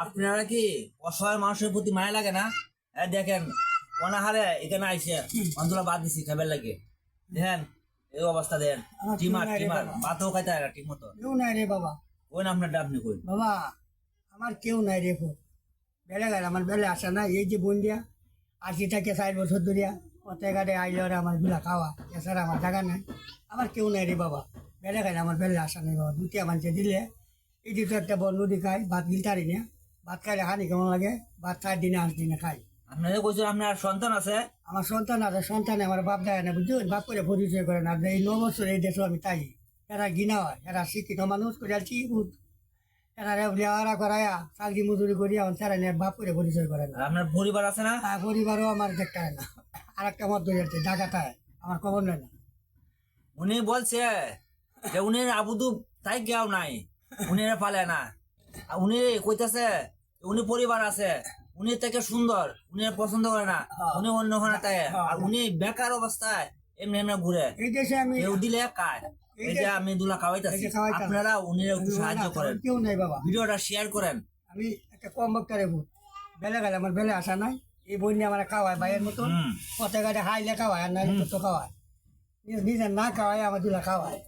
আপনারা কি অসহায় মানুষের প্রতি মায়া লাগে না? দেখেন অনাহারে এখানে আইসে অন্তলা বাদ দিছি খাবার লাগে। দেখেন এই অবস্থা দেন, আমার টিমার কেউ নাই রে টিমার বাবা। ভাতও খাইতে হয় না ঠিক মতো। কেউ নাই রে বাবা। কোন আপনার ডাবনি কই? বাবা আমার কেউ নাই রে খুব বেলে গেল আমার বেলে আসে না। এই যে বোন দিয়া 80 থেকে 60 বছর ধরিয়া পথে ঘাটে আইলে ওরা আমার গুলা খাওয়া, এছাড়া আমার জায়গা নাই। আমার কেউ নাই রে বাবা। বেলে গেলে আমার বেলে আসা নাই বাবা। দুটিয়া মানুষে দিলে এই যে তো একটা বড় নদী খাই, ভাত গিলতারি না। ভাত খাইলে হানি কেমন লাগে, ভাত 4 দিনে 8 দিনে খাই। আপনাদের কইছেন আপনার সন্তান আছে? আমার সন্তান আছে, সন্তানে আমার বাপ দেয় না, বুঝছেন? বাপ করে পরিচয় করে না। এই 9 বছর এই দেশে আমি তাই এরা ঘৃণা হয়, এরা শিক্ষিত মানুষ করে এরা লেওয়ারা করাইয়া চাকরি মজুরি করিয়া তারা নিয়ে বাপ করে পরিচয় করে না। আর আপনার পরিবার আছে না? আর পরিবারও আমার দেখতে হয় না। আর একটা মত ধরে যাচ্ছে ঢাকাটায় আমার খবর নেই না। উনি বলছে যে উনি আবুদু তাই কেউ নাই, উনি পালে না। আর উনি কইতাছে উনি পরিবার আছে, উনি থেকে সুন্দর, উনি পছন্দ করে না, উনি অন্য ওখানে তাই। আর উনি বেকার অবস্থায় এমনি এমনি ঘুরে, এই দেশে আমি কেউ দিলে কায়। এই যে আমি দুলা খাওয়াইতাছি, এই যে খাওয়াইতাছি। আপনারা উনি একটু সাহায্য করেন, কেউ নাই বাবা। ভিডিওটা শেয়ার করেন। আমি একটা কম বক্তারে ভূত বেলে গেলে আমার বেলে আসা নাই। এই বই নিয়ে আমার খাওয়ায় ভাইয়ের মতন হুম। পথে ঘাটে হাইলে খাওয়ায় আর নাই তো খাওয়ায়, নিজের না খাওয়ায় আমার দুলা খাওয়ায়।